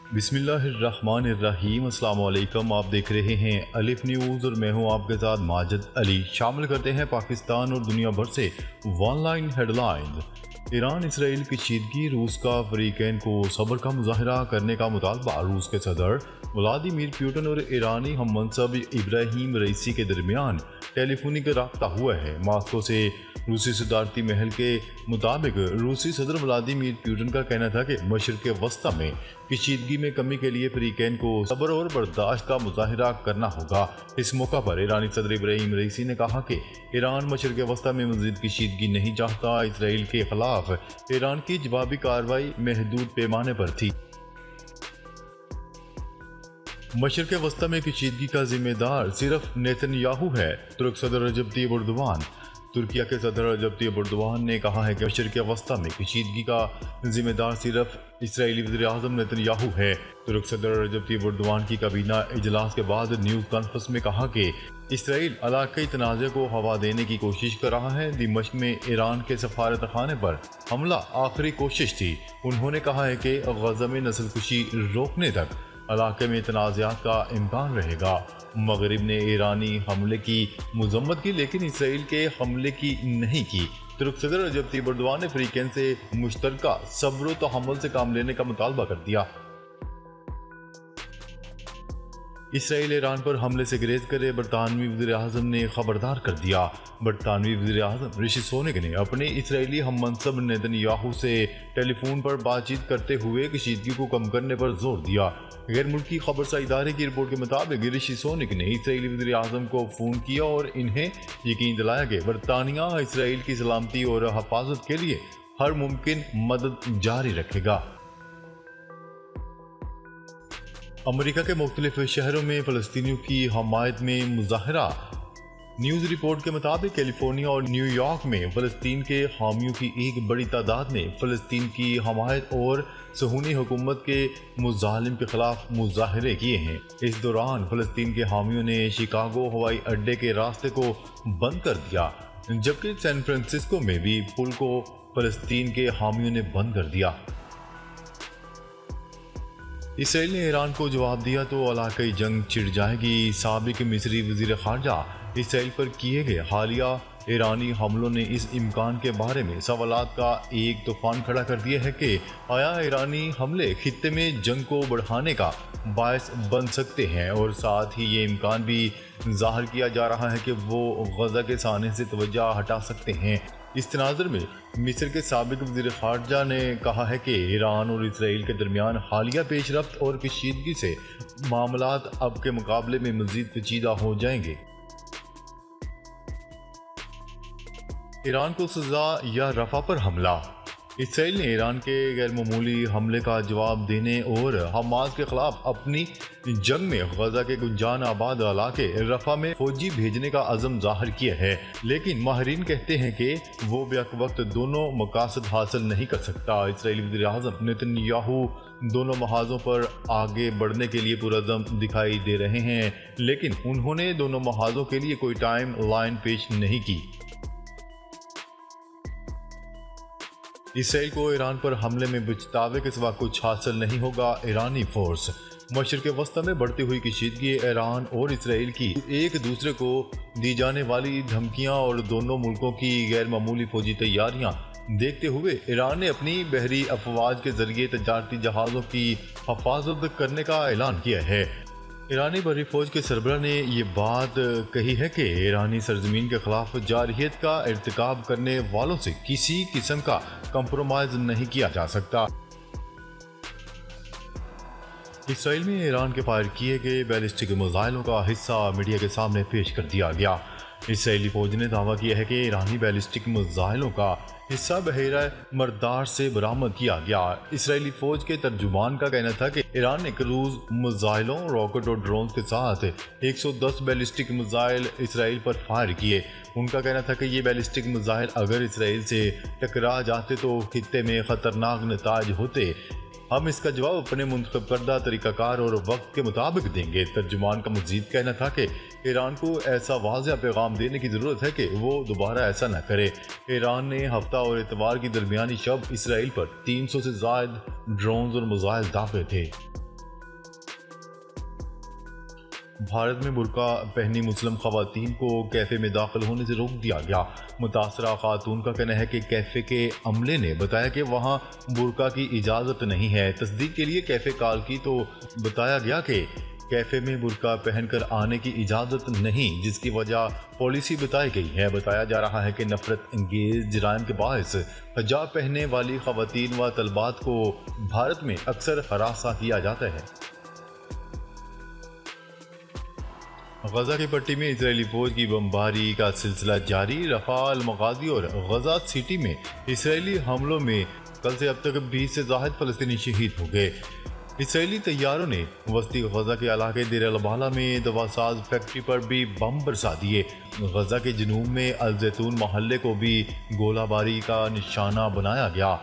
बिस्मिल्लाहिर्रहमानिर्रहीम। अस्सलाम वालेकुम। आप देख रहे हैं अलिफ न्यूज़ और मैं हूं आपके साथ माजिद अली। शामिल करते हैं पाकिस्तान और दुनिया भर से ऑनलाइन हेडलाइंस। ईरान इसराइल कशीदगी, रूस का फ्रीकैन को सब्र का मुजाहरा करने का मुतालबा। रूस के सदर व्लादिमीर पुतिन और ईरानी हममनसब इब्राहिम रईसी के दरमियान टेलीफोनिक रब्ता हुआ है। मास्को से रूसी सदारती महल के मुताबिक रूसी सदर व्लादिमीर पुतिन का कहना था कि मशरिक़ वस्ता में कशीदगी में कमी के लिए फ्रीकैन को सब्र और बर्दाश्त का मुजाहरा करना होगा। इस मौका पर ईरानी सदर इब्राहिम रईसी ने कहा कि ईरान मशरिक़ वस्ता में मज़ीद कशीदगी नहीं चाहता। इसराइल के खिलाफ ईरान की जवाबी कार्रवाई महदूद पैमाने पर थी। मशरिक़ वस्ता में कशीदगी का जिम्मेदार सिर्फ नेतन्याहू है। तुर्क सदर रजब तय्यिप एर्दोगान। तुर्किया के सदर रजब तय्यिप एर्दोगान ने कहा है कि मशरिक़ वस्ता में कशीदगी का जिम्मेदार सिर्फ इसराइली वज़ीर-ए-आज़म नेतन्याहू है। तुर्क सदर रजब तय्यिप एर्दोगान की काबीना इजलास के बाद न्यूज़ कॉन्फ्रेंस में कहा कि इसराइल इलाक़ाई तनाज़े को हवा देने की कोशिश कर रहा है। दिमश्क में ईरान के सफारत खाने पर हमला आखिरी कोशिश थी। उन्होंने कहा है कि गज़ा में नस्लकुशी रोकने तक इलाके में तनाज़ात का इम्कान रहेगा। मगरिब ने ईरानी हमले की मज़म्मत की लेकिन इसराइल के हमले की नहीं की। तुर्क सदर रजब तय्यिप एर्दोगान ने फ्रीकैन से मुश्तरका सब्र व तहम्मुल से काम लेने का मुतालबा कर दिया। इसराइल ईरान पर हमले से गुरेज करे, बरतानवी वज़ीर-ए-आज़म ने खबरदार कर दिया। बरतानवी वज़ीर-ए-आज़म ऋषि सुनक ने अपने इसराइली हममनसब नेतन्याहू से टेलीफोन पर बातचीत करते हुए कशीदगी को कम करने पर जोर दिया। गैर मुल्की खबरसा इदारे की रिपोर्ट के मुताबिक ऋषि सुनक ने इसराइली वज़ीर-ए-आज़म को फ़ोन किया और इन्हें यकीन दिलाया कि बरतानिया इसराइल की सलामती और हिफाजत के लिए हर मुमकिन मदद जारी रखेगा। अमेरिका के मुख्तलिफ शहरों में फ़लस्तीनियों की हमायत में मुजाहरा। न्यूज़ रिपोर्ट के मुताबिक कैलिफोर्निया और न्यूयॉर्क में फ़लस्तीन के हामियों की एक बड़ी तादाद ने फ़लस्तीन की हमायत और सहूनी हुकूमत के मुजालिम के खिलाफ मुजाहरे किए हैं। इस दौरान फ़लस्तीन के हामियों ने शिकागो हवाई अड्डे के रास्ते को बंद कर दिया, जबकि सैन फ्रांसिस्को में भी पुल को फ़लस्तीन के हामियों ने बंद कर दिया। इसराइल ने ईरान को जवाब दिया तो इलाक़ाई जंग छिड़ जाएगी। साबिक मिस्री वज़ीर ख़ारजा इसराइल पर किए गए हालिया ईरानी हमलों ने इस इम्कान के बारे में सवालात का एक तूफान खड़ा कर दिया है कि आया ईरानी हमले खित्ते में जंग को बढ़ाने का बायस बन सकते हैं, और साथ ही ये इम्कान भी जाहिर किया जा रहा है कि वो गज़ा के साने से तवज्जो हटा सकते हैं। इस तनाज़ुर में मिस्र के साबिक वज़ीर ख़ारजा ने कहा है कि ईरान और इसराइल के दरमियान हालिया पेशरफ्त और कशीदगी से मामलात अब के मुकाबले में मज़ीद पेचीदा हो जाएंगे। ईरान को सज़ा या रफ़ा पर हमला। इसराइल ने ईरान के गैर मामूली हमले का जवाब देने और हमास के खिलाफ अपनी जंग में गजा के गुंजान आबाद इलाके रफ़ा में फौजी भेजने का अज़म जाहिर किया है, लेकिन माहिरीन कहते हैं कि वो बेक वक्त दोनों मकासद हासिल नहीं कर सकता। इसराइली वज़ीर-ए-आज़म नेतन्याहू दोनों महाजों पर आगे बढ़ने के लिए पुरअज़म दिखाई दे रहे हैं, लेकिन उन्होंने दोनों महाजों के लिए कोई टाइम लाइन पेश नहीं की। इसराइल को ईरान पर हमले में पछतावे के सिवा कुछ हासिल नहीं होगा। ईरानी फोर्स। मशरिक़ वस्ता में बढ़ती हुई कशीदगी, ईरान और इसराइल की एक दूसरे को दी जाने वाली धमकियां और दोनों मुल्कों की गैर मामूली फौजी तैयारियां देखते हुए ईरान ने अपनी बहरी अफवाज के जरिए तजारती जहाज़ों की हिफाजत करने का ऐलान किया है। ईरानी बहरी फौज के सरबरा ने ये बात कही है कि ईरानी सरजमीन के खिलाफ जारहियत का इर्तिकाब करने वालों से किसी किस्म का कंप्रोमाइज नहीं किया जा सकता। इसराइल में ईरान के फायर किए गए बैलिस्टिक मिसाइलों का हिस्सा मीडिया के सामने पेश कर दिया गया। इसराइली फौज ने दावा किया है कि ईरानी बैलिस्टिक मिसाइलों का हिस्सा बहेरा मरदार से बरामद किया गया। इसराइली फौज के तर्जुमान का कहना था कि ईरान ने क्रूज मिसाइलों, रॉकेट और ड्रोन के साथ 110 बैलिस्टिक मिसाइल इसराइल पर फायर किए। उनका कहना था कि ये बैलिस्टिक मिसाइल अगर इसराइल से टकरा जाते तो खित्ते में खतरनाक नताज होते। हम इसका जवाब अपने मुंतखब करदा तरीक़ाकार और वक्त के मुताबिक देंगे। तर्जुमान का मज़ीद कहना था कि ईरान को ऐसा वाज़ेह पैगाम देने की ज़रूरत है कि वो दोबारा ऐसा न करे। ईरान ने हफ्ता और इतवार की दरमियानी शब इसराइल पर 300 से ज़ायद ड्रोन्स और मिसाइल दागे थे। भारत में बुर्का पहनी मुस्लिम खवातीन को कैफ़े में दाखिल होने से रोक दिया गया। मुतासरा खातून का कहना है कि कैफ़े के अमले ने बताया कि वहां बुर्का की इजाज़त नहीं है। तस्दीक के लिए कैफ़े कॉल की तो बताया गया कि कैफ़े में बुर्का पहनकर आने की इजाज़त नहीं, जिसकी वजह पॉलिसी बताई गई है। बताया जा रहा है कि नफरत अंगेज जराइम के बायस हिजाब पहनने वाली खवातीन व तलबात को भारत में अक्सर हरासा किया जाता है। गजा की पट्टी में इजरायली फौज की बमबारी का सिलसिला जारी। रफाल मगाजी और गजा सिटी में इजरायली हमलों में कल से अब तक 20 से ज़ायद फलस्तीनी शहीद हो गए। इजरायली तैयारों ने वस्ती गजा के इलाके देर अल-बाला में दवासाज फैक्ट्री पर भी बम बरसा दिए। गजा के जनूब में अल जैतून मोहल्ले को भी गोलाबारी का निशाना बनाया गया।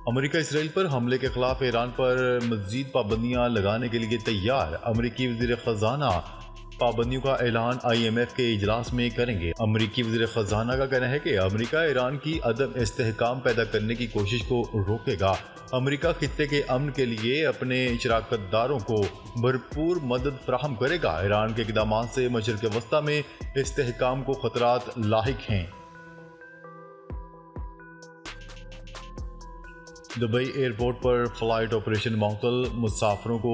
अमेरिका इसराइल पर हमले के खिलाफ ईरान पर मज़ीद पाबंदियां लगाने के लिए तैयार। अमेरिकी वज़ीर ख़ज़ाना पाबंदियों का ऐलान IMF के इजलास में करेंगे। अमेरिकी वज़ीर ख़ज़ाना का कहना है कि अमेरिका ईरान की अदम इस्तेहकाम पैदा करने की कोशिश को रोकेगा। अमेरिका खित्ते के अमन के लिए अपने शराकतदारों को भरपूर मदद फराहम करेगा। ईरान के इक़दाम से मशरिक़ वस्ता में इस्तेहकाम को ख़तरात लाहिक हैं। दुबई एयरपोर्ट पर फ्लाइट ऑपरेशन मअतल, मुसाफिरों को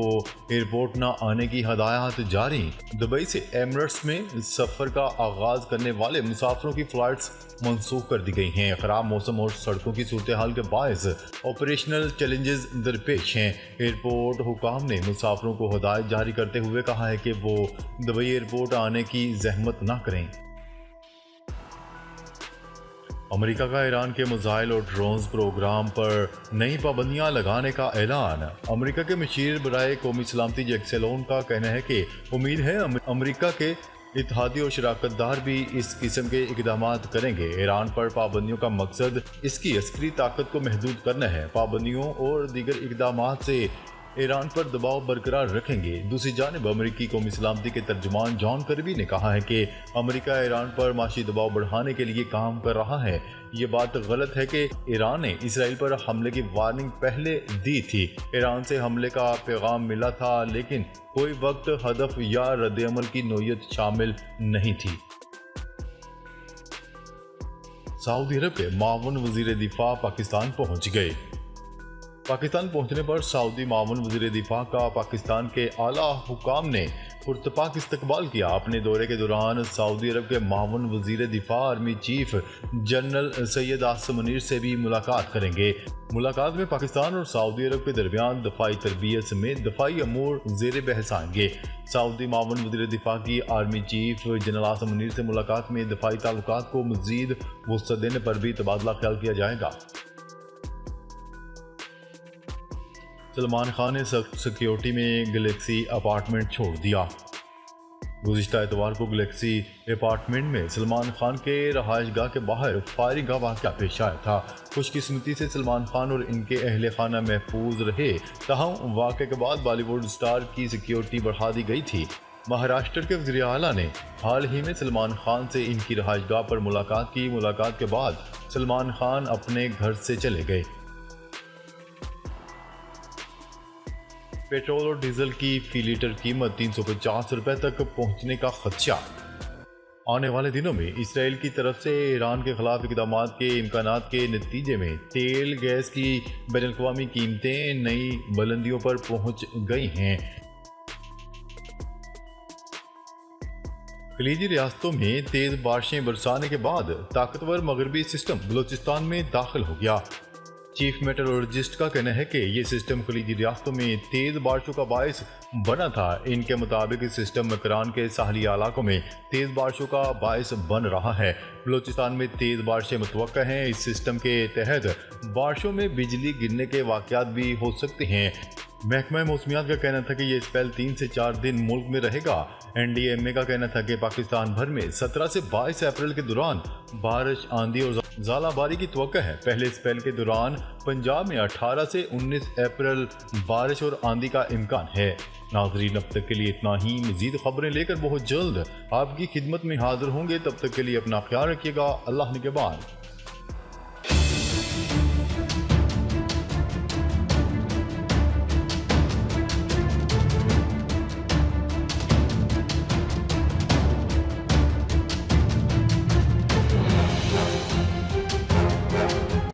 एयरपोर्ट न आने की हदायत जारी। दुबई से एमिरेट्स में सफ़र का आगाज़ करने वाले मुसाफिरों की फ़्लाइट्स मनसूख कर दी गई हैं। ख़राब मौसम और सड़कों की सूरत हाल के बायस ऑपरेशनल चैलेंजेस दरपेश हैं। एयरपोर्ट हुकाम ने मुसाफिरों को हदायत जारी करते हुए कहा है कि वो दुबई एयरपोर्ट आने की जहमत न करें। अमेरिका का ईरान के मिसाइल और ड्रोन्स प्रोग्राम पर नई पाबंदियां लगाने का ऐलान। अमेरिका के मशीर बराए कौमी सलामती जैक सैलोन का कहना है कि उम्मीद है अमेरिका के इत्तेहादी और शराकतदार भी इस किस्म के इकदाम करेंगे। ईरान पर पाबंदियों का मकसद इसकी अस्करी ताकत को महदूद करना है। पाबंदियों और दीगर इकदाम से ईरान पर दबाव बरकरार रखेंगे। दूसरी जानिब अमेरिकी कौमी सलामती के तर्जुमान जॉन करबी ने कहा है कि अमेरिका ईरान पर माशी दबाव बढ़ाने के लिए काम कर रहा है। ये बात गलत है कि ईरान ने इसराइल पर हमले की वार्निंग पहले दी थी। ईरान से हमले का पैगाम मिला था, लेकिन कोई वक्त, हदफ या रद्द-ए-अमल की नोयत शामिल नहीं थी। सऊदी अरब के मावन वजीर दिफा पाकिस्तान पहुंच गए। पाकिस्तान पहुंचने पर सऊदी मावन वज़ीर दिफा का पाकिस्तान के आला हुकाम ने पुरतपाक इस्तकबाल किया। अपने दौरे के दौरान सऊदी अरब के मावन वज़ीर दिफा army chief general Syed Asim Munir से भी मुलाकात करेंगे। मुलाकात में पाकिस्तान और सऊदी अरब के दरमियान दफाई तरबियत समेत दफाई अमूर ज़ेर बहस आएंगे। सऊदी मावन वज़ीर दिफा की army chief general Asim Munir से मुलाकात में दफाई ताल्लुकात को मज़ीद वुसअत देने पर भी तबादला ख्याल किया जाएगा। सलमान खान ने सख्त सिक्योरिटी में गैलेक्सी अपार्टमेंट छोड़ दिया। गुज़िश्ता एतवार को गैलेक्सी अपार्टमेंट में सलमान खान के रहायशगाह के बाहर फायरिंग का वाक़या पेश आया था। खुशकिस्मती से सलमान खान और इनके अहले खाना महफूज रहे। ताहम वाक़े के बाद बॉलीवुड स्टार की सिक्योरिटी बढ़ा दी गई थी। महाराष्ट्र के वज़ीर आला ने हाल ही में सलमान खान से इनकी रहायशगाह पर मुलाकात की। मुलाकात के बाद सलमान खान अपने घर से चले गए। पेट्रोल और डीजल की फी लीटर कीमत 350 रुपए तक पहुंचने का खदशा। आने वाले दिनों में इसराइल की तरफ से ईरान के खिलाफ इक़दाम के इम्कानात के नतीजे में तेल गैस की बैनुल-अक़वामी कीमतें नई बुलंदियों पर पहुंच गई हैं। खलीजी रियासतों में तेज बारिशें बरसाने के बाद ताकतवर मगरबी सिस्टम बलूचिस्तान में दाखिल हो गया। चीफ मेट्रोलॉजिस्ट का कहना है कि ये सिस्टम खलीजी रियासतों में तेज बारिशों का बायस बना था। इनके मुताबिक इस सिस्टम मकरान के साहली इलाकों में तेज बारिशों का बायस बन रहा है। बलूचिस्तान में तेज बारिशें मुतवक्का हैं। इस सिस्टम के तहत बारिशों में बिजली गिरने के वाक़यात भी हो सकते हैं। महकमा मौसमियात का कहना था कि ये स्पेल 3 से 4 दिन मुल्क में रहेगा। NDMA का कहना था कि पाकिस्तान भर में 17 से 22 अप्रैल के दौरान बारिश, आंधी और ज़ालाबारी की तवक्को है। पहले स्पेल के दौरान पंजाब में 18 से 19 अप्रैल बारिश और आंधी का इम्कान है। नाज़रीन, अब तक के लिए इतना ही। मज़ीद खबरें लेकर बहुत जल्द आपकी खिदमत में हाजिर होंगे। तब तक के लिए अपना ख्याल रखिएगा। अल्लाह निगहबान।